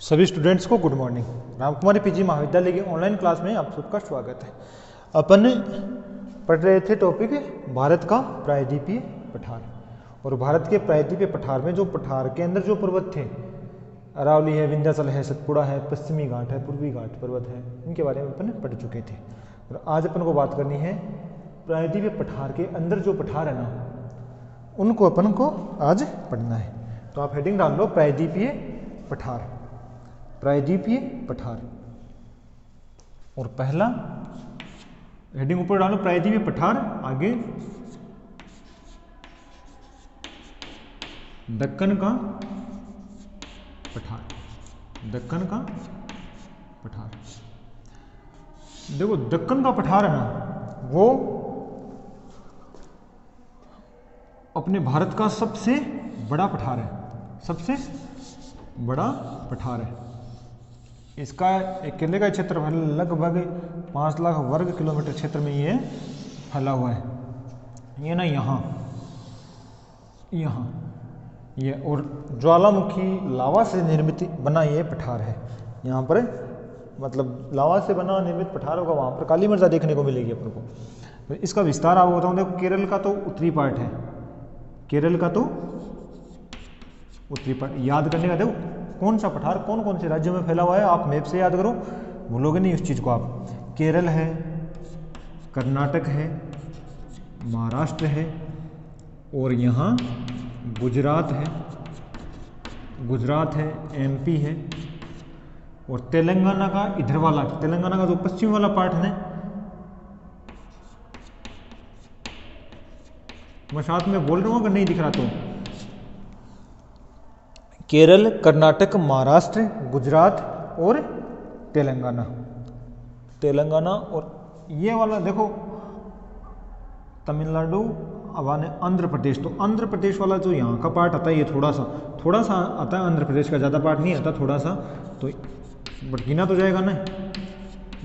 सभी स्टूडेंट्स को good morning. Ramkumari PG महाविद्यालय की ऑनलाइन क्लास में आप सबका स्वागत है। अपन पढ़ रहे थे टॉपिक भारत का प्रायद्वीपीय पठार। और भारत के प्रायद्वीपीय पठार में जो पठार के अंदर जो पर्वत थे, अरावली है, विंध्याचल है, सतपुड़ा है, पश्चिमी घाट है, पूर्वी घाट पर्वत है, इनके बारे में अपन पढ़ चुके थे। और आज अपन को बात करनी है प्रायद्वीपीय पठार के अंदर जो पठार है ना, उनको अपन को आज पढ़ना है। तो आप हेडिंग डाल लो प्रायद्वीपीय पठार, प्रायद्वीपीय पठार। और पहला हेडिंग ऊपर डालो प्रायद्वीपीय पठार, आगे दक्कन का पठार, दक्कन का पठार। देखो दक्कन का पठार है ना, वो अपने भारत का सबसे बड़ा पठार है, सबसे बड़ा पठार है। इसका अकेले का क्षेत्रफल लगभग 5 लाख वर्ग किलोमीटर क्षेत्र में ये फैला हुआ है। ये ना यहाँ ये और ज्वालामुखी लावा से निर्मित बना ये पठार है। यहाँ पर मतलब लावा से बना निर्मित पठार होगा, वहाँ पर काली मृदा देखने को मिलेगी अपन को। तो इसका विस्तार आपको बताऊँ, देखो केरल का तो उत्तरी पार्ट है, केरल का तो उत्तरी पार्ट। याद करने का, देखो कौन सा पठार कौन कौन से राज्यों में फैला हुआ है, आप मैप से याद करो, भूलोगे नहीं उस चीज़ को आप। केरल है, कर्नाटक है, महाराष्ट्र है, और यहाँ गुजरात है, एमपी है, और तेलंगाना का इधर वाला, तेलंगाना का जो पश्चिम वाला पार्ट है ना, मैं साथ में बोल रहा हूँ अगर नहीं दिख रहा तो। केरल, कर्नाटक, महाराष्ट्र, गुजरात और तेलंगाना, और ये वाला देखो तमिलनाडु, अब आंध्र प्रदेश। तो आंध्र प्रदेश वाला जो यहाँ का पार्ट आता है, ये थोड़ा सा आता है आंध्र प्रदेश का, ज़्यादा पार्ट नहीं आता, थोड़ा सा, तो बट गिना तो जाएगा ना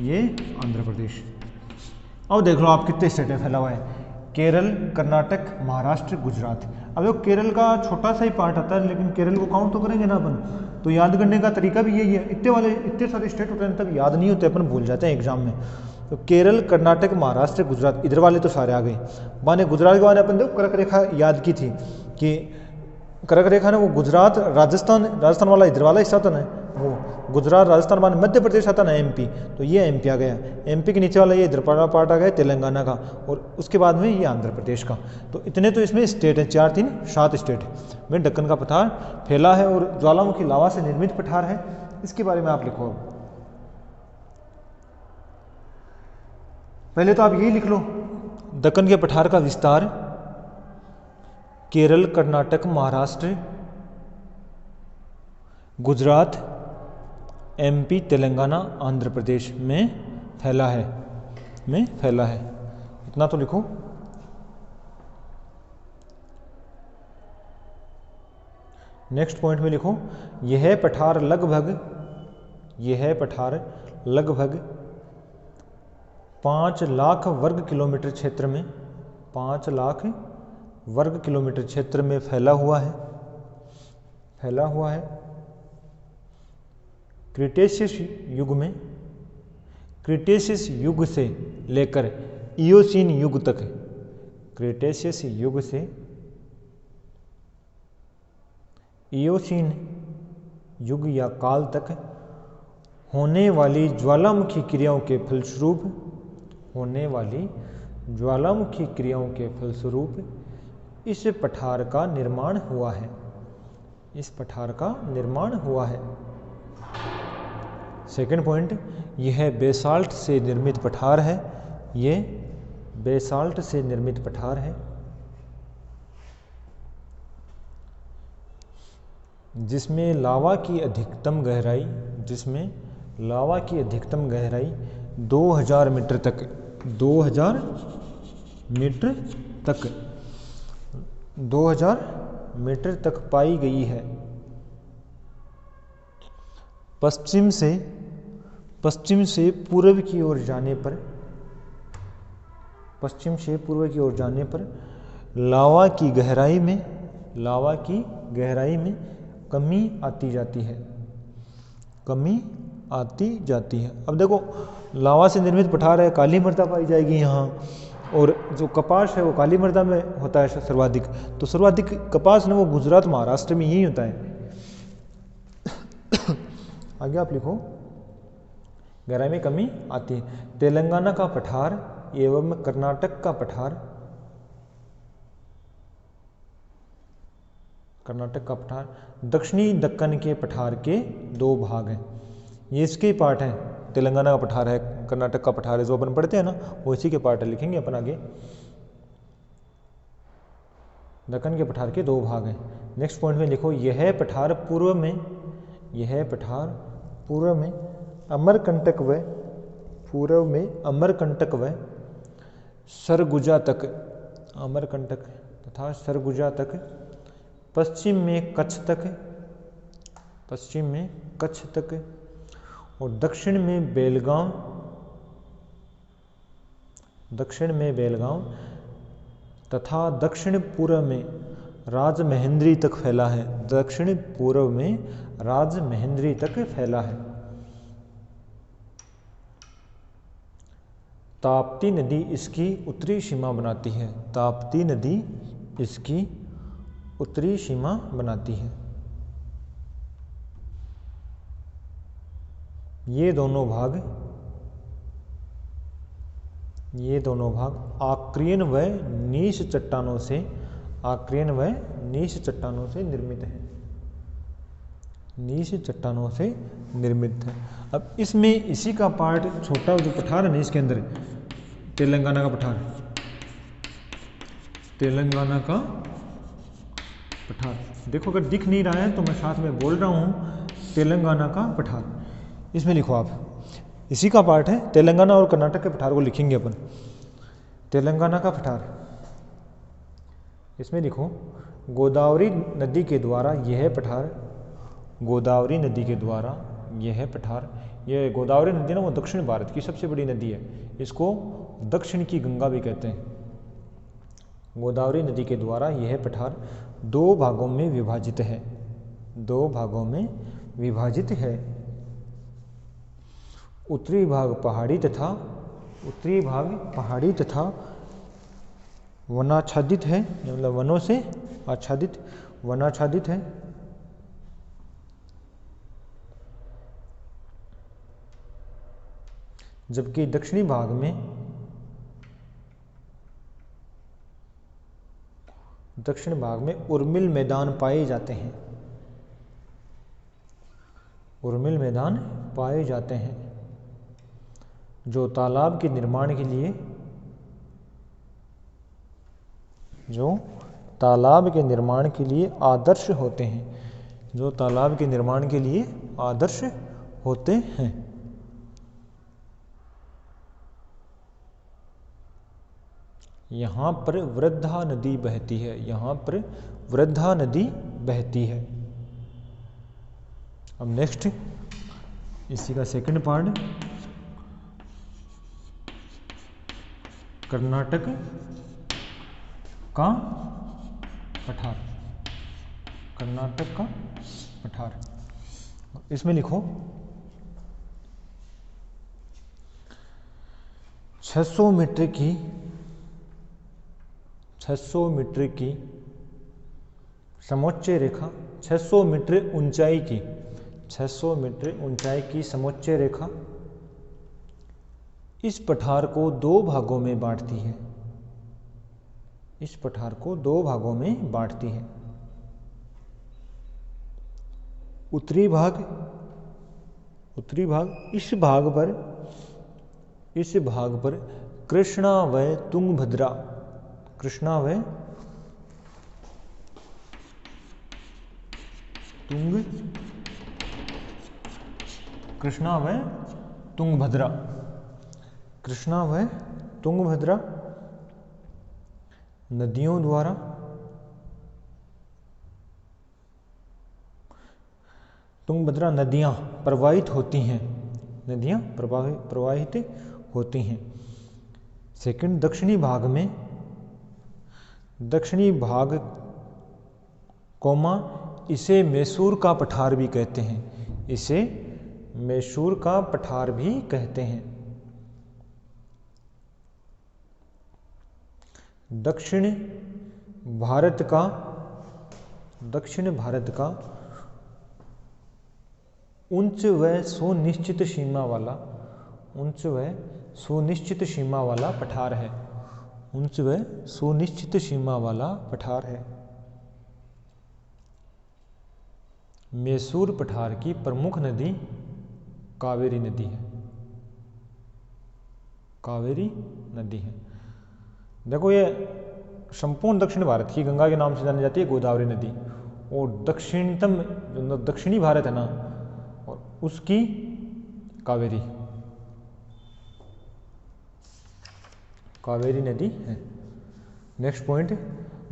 ये आंध्र प्रदेश। अब देख लो आप कितने स्टेट है फैला हुआ है, केरल, कर्नाटक, महाराष्ट्र, गुजरात। अब देखो केरल का छोटा सा ही पार्ट आता है, लेकिन केरल को काउंट तो करेंगे ना अपन, तो याद करने का तरीका भी यही है। इतने सारे स्टेट होते हैं तब याद नहीं होते, अपन भूल जाते हैं एग्जाम में। तो केरल, कर्नाटक, महाराष्ट्र, गुजरात, इधर वाले तो सारे आ गए। माने गुजरात के बारे में अपन देखो कर्क रेखा याद की थी कि कर्क रेखा ने वो गुजरात, राजस्थान वाला इधर वाला हिस्सा था ना, वो गुजरात, राजस्थान माने मध्य प्रदेश आता ना, एमपी, तो ये एमपी आ गया। एमपी के नीचे वाला ये इधर पार्ट आ गया तेलंगाना का, और उसके बाद में ये आंध्र प्रदेश का। तो इतने तो इसमें स्टेट हैं, 4 3 7 स्टेट में दक्कन का पठार फैला है, और ज्वालामुखी लावा से निर्मित पठार है। इसके बारे में आप लिखो। पहले तो आप यही लिख लो, दक्कन के पठार का विस्तार केरल, कर्नाटक, महाराष्ट्र, गुजरात, एमपी, तेलंगाना, आंध्र प्रदेश में फैला है, इतना तो लिखो। नेक्स्ट पॉइंट में लिखो, यह पठार लगभग 5 लाख वर्ग किलोमीटर क्षेत्र में, 5 लाख वर्ग किलोमीटर क्षेत्र में फैला हुआ है। क्रिटेशियस युग से लेकर इयोसीन युग तक, क्रिटेशियस युग से इयोसीन युग या काल तक होने वाली ज्वालामुखी क्रियाओं के फलस्वरूप इस पठार का निर्माण हुआ है। सेकंड पॉइंट, यह बेसाल्ट से निर्मित पठार है, जिसमें लावा की अधिकतम गहराई 2000 मीटर तक पाई गई है। पश्चिम से पूर्व की ओर जाने पर लावा की गहराई में कमी आती जाती है। कमी आती जाती है। अब देखो लावा से निर्मित पठार है, काली मृदा पाई जाएगी यहाँ, और जो कपास है वो काली मृदा में होता है सर्वाधिक। तो सर्वाधिक कपास ना वो गुजरात महाराष्ट्र में यही होता है। आगे आप लिखो, गहराई में कमी आती है। तेलंगाना का पठार एवं कर्नाटक का पठार, कर्नाटक का पठार दक्षिणी दक्कन के पठार के दो भाग हैं। ये इसके पार्ट हैं। तेलंगाना का पठार है, कर्नाटक का पठार है, जो अपन पढ़ते हैं ना वो इसी के पार्ट है, लिखेंगे अपन आगे। दक्कन के पठार के दो भाग हैं। नेक्स्ट पॉइंट में लिखो, यह पठार पूर्व में, यह पठार पूर्व में अमरकंटक व, पूर्व में अमरकंटक व सरगुजा तक, अमरकंटक तथा सरगुजा तक, पश्चिम में कच्छ तक, पश्चिम में कच्छ तक, और दक्षिण में बेलगांव, दक्षिण में बेलगांव तथा दक्षिण पूर्व में राजमहेंद्री तक फैला है। दक्षिण पूर्व में राजमहेंद्री तक फैला है। ताप्ती नदी इसकी उत्तरी सीमा बनाती है। ताप्ती नदी इसकी उत्तरी सीमा बनाती है। ये दोनों भाग आक्रियन व नीश चट्टानों से, आक्रियन व नीश चट्टानों से निर्मित है। नीश चट्टानों से निर्मित है। अब इसमें इसी का पार्ट छोटा जो पठार है ना, इसके अंदर तेलंगाना का पठार, तेलंगाना का पठार देखो, अगर दिख नहीं रहा है तो मैं साथ में बोल रहा हूँ, तेलंगाना का पठार। इसमें लिखो आप, इसी का पार्ट है। तेलंगाना और कर्नाटक के पठार को लिखेंगे अपन। तेलंगाना का पठार, इसमें लिखो, गोदावरी नदी के द्वारा यह पठार, गोदावरी नदी के द्वारा यह पठार, यह गोदावरी नदी ना वो दक्षिण भारत की सबसे बड़ी नदी है। इसको दक्षिण की गंगा भी कहते हैं। गोदावरी नदी के द्वारा यह पठार दो भागों में विभाजित है, दो भागों में विभाजित है। उत्तरी भाग पहाड़ी तथा, उत्तरी भाग पहाड़ी तथा वनाच्छादित है, मतलब वनों से आच्छादित, वनाच्छादित है। जबकि दक्षिणी भाग में, दक्षिण भाग में उर्मिल मैदान पाए जाते हैं, उर्मिल मैदान पाए जाते हैं, जो तालाब के निर्माण के लिए, जो तालाब के निर्माण के लिए आदर्श होते हैं, जो तालाब के निर्माण के लिए आदर्श होते हैं। यहाँ पर वृद्धा नदी बहती है, यहाँ पर वृद्धा नदी बहती है। अब नेक्स्ट इसी का सेकंड पार्ट, कर्नाटक का पठार, कर्नाटक का पठार। इसमें लिखो 600 मीटर की, 600 मीटर की समोच्च रेखा, 600 मीटर ऊंचाई की, 600 मीटर ऊंचाई की समोच्च रेखा इस पठार को दो भागों में बांटती है, इस पठार को दो भागों में बांटती है। उत्तरी भाग, उत्तरी भाग इस भाग पर, इस भाग पर कृष्णा व तुंगभद्रा, कृष्णा व तुंग, कृष्णा व तुंगभद्रा, कृष्णा व तुंगभद्रा नदियों द्वारा, तुंगभद्रा नदियां प्रवाहित होती हैं, नदियां प्रवाहित होती हैं। सेकंड दक्षिणी भाग में, दक्षिणी भाग कोमा इसे मैसूर का पठार भी कहते हैं, इसे मैसूर का पठार भी कहते हैं। दक्षिण भारत का उच्च व सुनिश्चित सीमा वाला पठार है। उच्च व सुनिश्चित सीमा वाला पठार है। मैसूर पठार की प्रमुख नदी कावेरी नदी है। कावेरी नदी है। देखो ये संपूर्ण दक्षिण भारत की गंगा के नाम से जानी जाती है गोदावरी नदी, और दक्षिणतम दक्षिणी भारत है ना, और उसकी कावेरी नदी है। नेक्स्ट पॉइंट,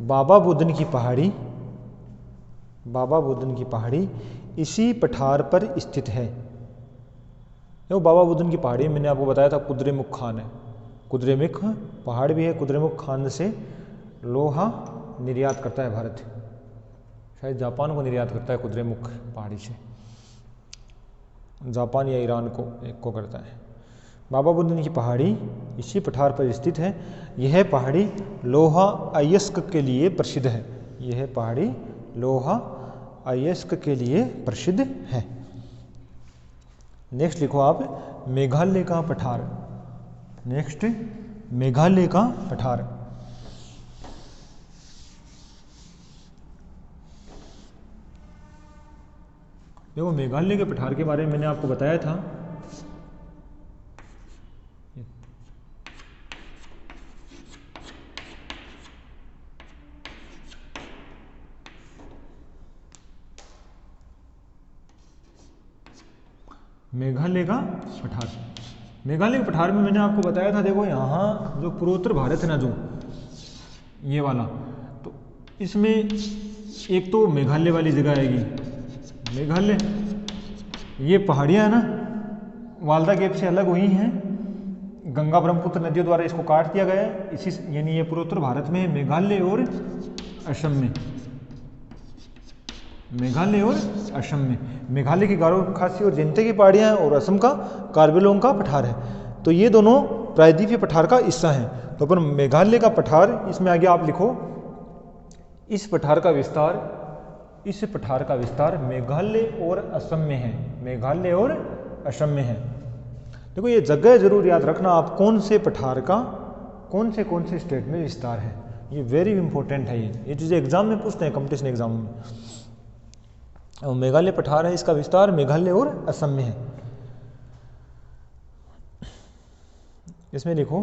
बाबा बुदन की पहाड़ी इसी पठार पर स्थित है। देखो बाबा बुदन की पहाड़ी मैंने आपको बताया था कुद्रेमुख खान है। कुद्रेमुख पहाड़ भी है। कुद्रेमुख खान से लोहा निर्यात करता है भारत, शायद जापान को निर्यात करता है कुद्रेमुख पहाड़ी से, जापान या ईरान को एक को करता है। बाबा बुदन की पहाड़ी इसी पठार पर स्थित है। यह पहाड़ी लोहा अयस्क के लिए प्रसिद्ध है। यह पहाड़ी लोहा अयस्क के लिए प्रसिद्ध है। नेक्स्ट लिखो आप मेघालय का पठार। नेक्स्ट मेघालय का पठार। देखो मेघालय के पठार के बारे में मैंने आपको बताया था। मेघालय का पठार। मेघालय के पठार में मैंने आपको बताया था, देखो यहाँ जो पूर्वोत्तर भारत है ना, जो ये वाला, तो इसमें एक तो मेघालय वाली जगह आएगी। मेघालय ये पहाड़ियाँ है ना, वाल्दा गैप से अलग हुई हैं। गंगा ब्रह्मपुत्र नदियों द्वारा इसको काट दिया गया है। इसी यानी ये पूर्वोत्तर भारत में है, मेघालय और असम में। मेघालय और असम में मेघालय की गारो खासी और जयंती की पहाड़ियाँ हैं, और असम का कार्बिलोंग का पठार है। तो ये दोनों प्रायद्वीपीय पठार का हिस्सा हैं। तो अपन मेघालय का पठार, इसमें आगे आप लिखो इस पठार का विस्तार मेघालय और असम में है। मेघालय और असम में है। देखो ये जगह जरूर याद रखना आप, कौन से पठार का कौन से स्टेट में विस्तार है। ये वेरी इंपॉर्टेंट है। ये चीज़ें एग्जाम में पूछते हैं, कंपटीशन एग्जाम में। मेघालय पठार है, इसका विस्तार मेघालय और असम में है। इसमें लिखो,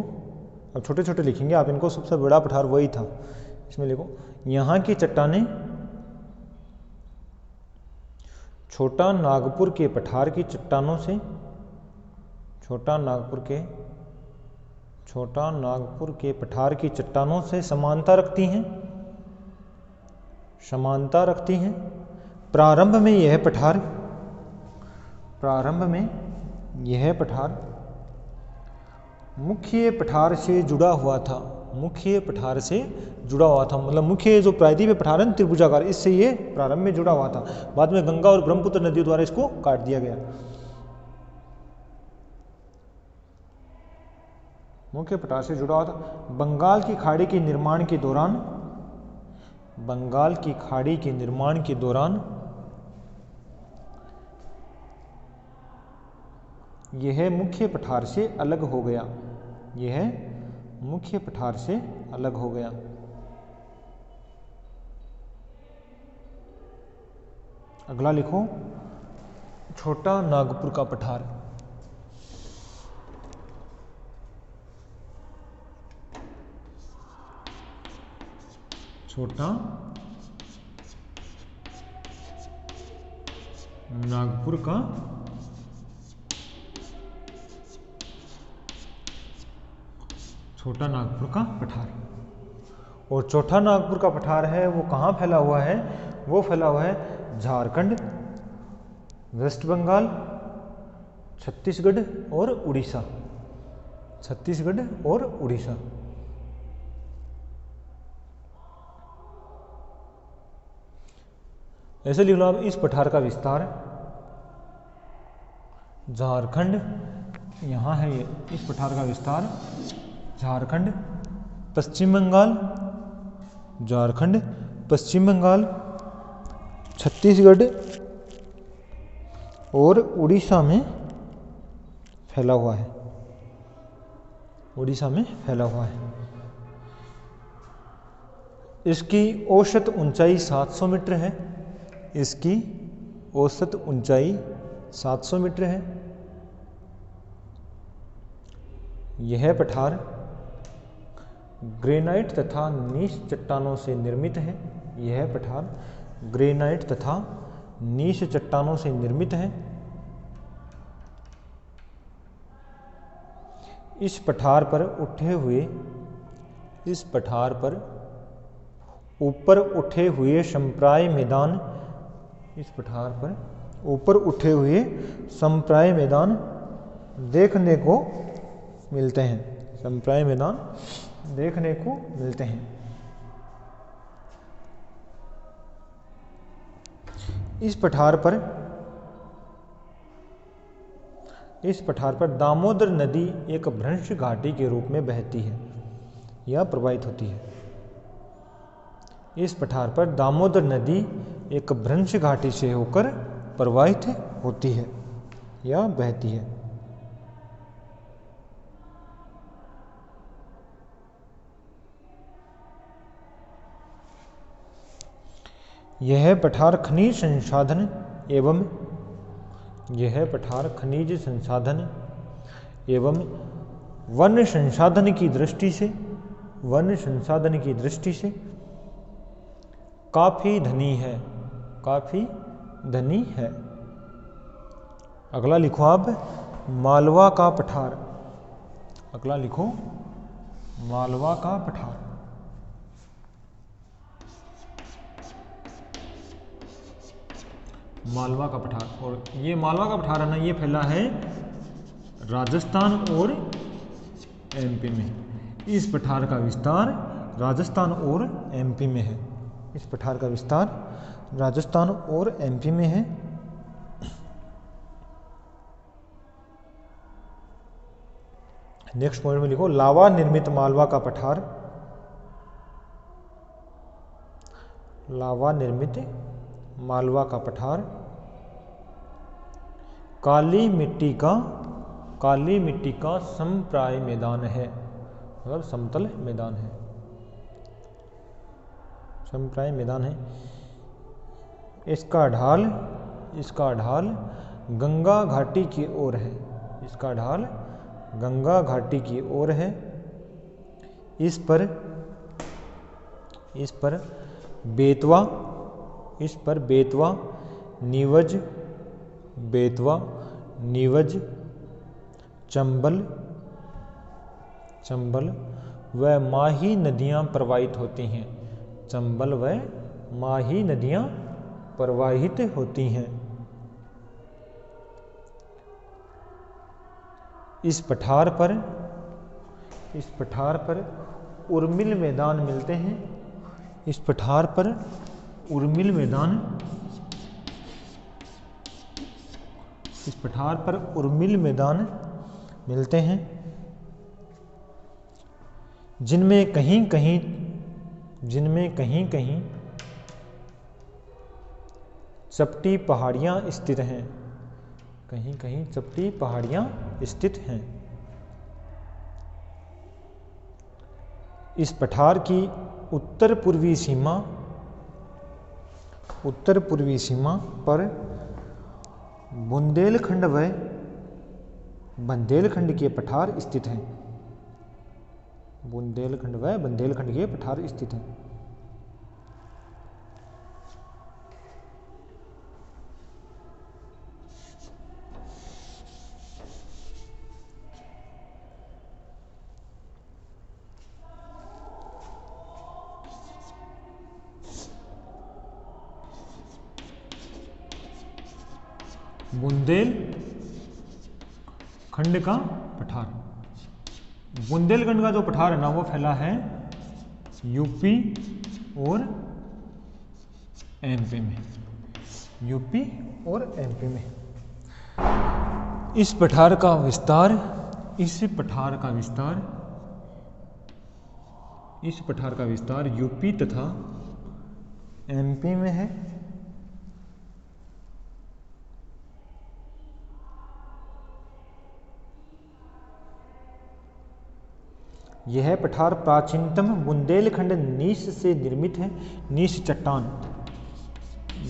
अब छोटे छोटे लिखेंगे आप इनको, सबसे बड़ा पठार वही था। इसमें लिखो यहाँ की चट्टानें छोटा नागपुर के पठार की चट्टानों से छोटा नागपुर के पठार की चट्टानों से समानता रखती हैं। प्रारंभ में यह पठार मुख्य पठार से जुड़ा हुआ था। मतलब मुख्य जो प्रायद्वीपीय पठार है त्रिभुजाकार, इससे ये प्रारंभ में जुड़ा हुआ था। बाद में गंगा और ब्रह्मपुत्र नदियों द्वारा इसको काट दिया गया। मुख्य पठार से जुड़ा हुआ था। बंगाल की खाड़ी के निर्माण के दौरान यह मुख्य पठार से अलग हो गया। अगला लिखो छोटा नागपुर का पठार। छोटा नागपुर का पठार। और चौथा नागपुर का पठार है वो कहाँ फैला हुआ है? वो फैला हुआ है झारखंड, वेस्ट बंगाल, छत्तीसगढ़ और उड़ीसा। ऐसे लिख लो आप, इस पठार का विस्तार झारखंड, यहाँ है ये इस पठार का विस्तार झारखंड, पश्चिम बंगाल, झारखंड, पश्चिम बंगाल, छत्तीसगढ़ और उड़ीसा में फैला हुआ है, उड़ीसा में फैला हुआ है। इसकी औसत ऊंचाई 700 मीटर है, इसकी औसत ऊंचाई 700 मीटर है। यह पठार ग्रेनाइट तथा नीस चट्टानों से निर्मित है, यह पठार ग्रेनाइट तथा नीस चट्टानों से निर्मित है। इस पठार पर उठे हुए, इस पठार पर ऊपर उठे हुए संप्राय मैदान, इस पठार पर ऊपर उठे हुए संप्राय मैदान देखने को मिलते हैं, संप्राय मैदान देखने को मिलते हैं। इस पठार पर दामोदर नदी एक भ्रंश घाटी के रूप में बहती है या प्रवाहित होती है। इस पठार पर दामोदर नदी एक भ्रंश घाटी से होकर प्रवाहित होती है या बहती है। यह पठार खनिज संसाधन एवं वन संसाधन की दृष्टि से काफी धनी है, काफी धनी है। अगला लिखो आप मालवा का पठार, अगला लिखो मालवा का पठार। मालवा का पठार, और ये मालवा का पठार है ना, ये फैला है राजस्थान और एमपी में। इस पठार का विस्तार राजस्थान और एमपी में है, इस पठार का विस्तार राजस्थान और एमपी में है। नेक्स्ट पॉइंट में लिखो लावा निर्मित मालवा का पठार, लावा निर्मित मालवा का पठार काली मिट्टी का समप्राय मैदान है, मतलब समतल मैदान है, समप्राय मैदान है। इसका ढाल गंगा घाटी की ओर है, इसका ढाल गंगा घाटी की ओर है। इस पर बेतवा, नीवज, चंबल व माही नदियां प्रवाहित होती हैं, चंबल व माही नदियां प्रवाहित होती हैं। इस पठार पर उर्मिल मैदान मिलते हैं, इस पठार पर उर्मिल मैदान, इस पठार पर उर्मिल मैदान मिलते हैं, जिनमें कहीं कहीं चपटी पहाड़ियां स्थित हैं, कहीं कहीं चपटी पहाड़ियां स्थित हैं। इस पठार की उत्तर पूर्वी सीमा पर बुंदेलखंड व बंदेलखंड के पठार स्थित हैं, बुंदेलखंड व बंदेलखंड के पठार स्थित हैं। बुंदेलखंड का पठार, बुंदेलखंड का जो पठार है ना वो फैला है यूपी और एमपी में, यूपी और एमपी में। इस पठार का विस्तार, इस पठार का विस्तार, इस पठार का विस्तार यूपी तथा एमपी में है। यह पठार प्राचीनतम बुंदेलखंड नीस से निर्मित है। नीस चट्टान,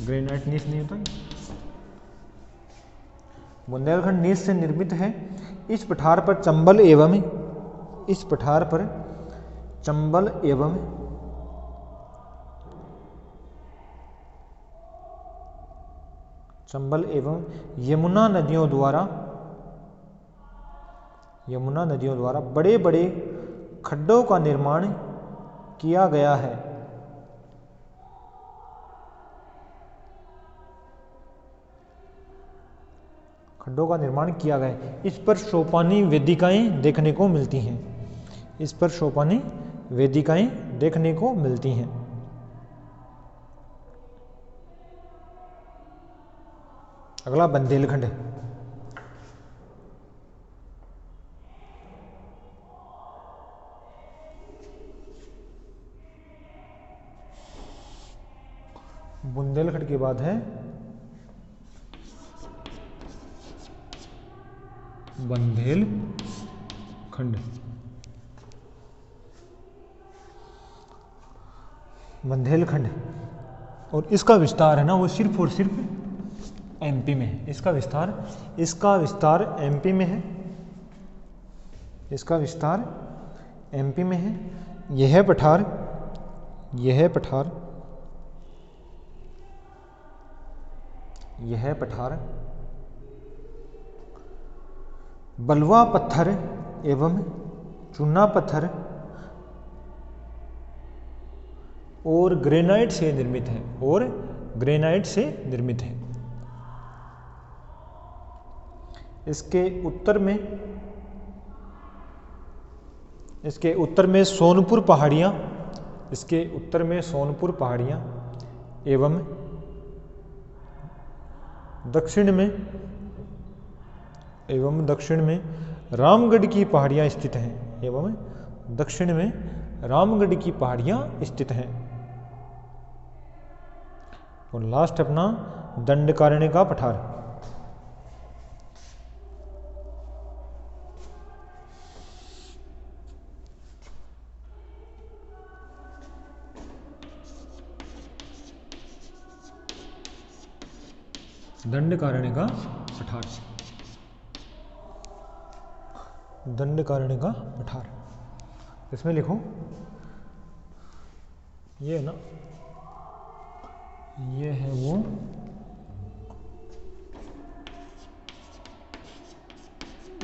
ग्रेनाइट नीस नहीं होता, बुंदेलखंड नीस से निर्मित है। इस पठार पर चंबल एवं, इस पठार पर चंबल एवं यमुना नदियों द्वारा बड़े बड़े खड्डों का निर्माण किया गया है। खड्डों का निर्माण किया गया है। इस पर सोपानी वेदिकाएं देखने को मिलती हैं। इस पर सोपानी वेदिकाएं देखने को मिलती हैं। अगला बुंदेलखंड। बुंदेलखंड के बाद है बुंदेलखंड। बुंदेलखंड और इसका विस्तार है ना वो सिर्फ और सिर्फ एमपी में है। इसका विस्तार एमपी में है। इसका विस्तार एमपी में है। यह पठार बलुआ पत्थर एवं चूना पत्थर और ग्रेनाइट से निर्मित है। इसके उत्तर में सोनपुर पहाड़ियां एवं दक्षिण में रामगढ़ की पहाड़ियां स्थित हैं। और लास्ट अपना दंडकारण्य का पठार। दंडकारण्य का पठार। इसमें लिखो, ये है ना, ये है वो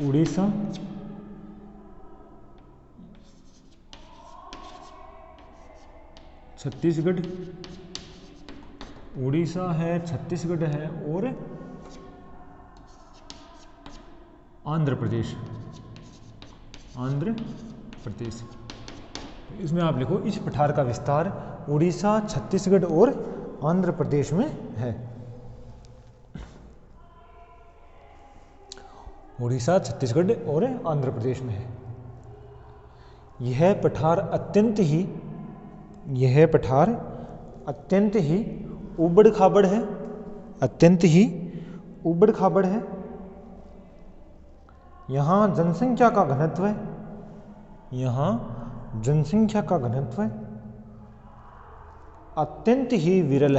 उड़ीसा, छत्तीसगढ़, उड़ीसा है, छत्तीसगढ़ है और आंध्र प्रदेश। इसमें आप लिखो, इस पठार का विस्तार उड़ीसा, छत्तीसगढ़ और आंध्र प्रदेश में है। उड़ीसा, छत्तीसगढ़ और आंध्र प्रदेश में है। यह पठार अत्यंत ही उबड़ खाबड़ है। यहाँ जनसंख्या का घनत्व अत्यंत ही विरल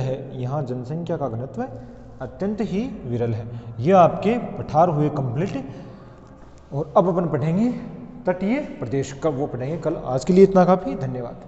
है। ये आपके पठार हुए कंप्लीट। और अब अपन पढ़ेंगे तटीय प्रदेश, कब वो पढ़ेंगे कल। आज के लिए इतना काफी, धन्यवाद।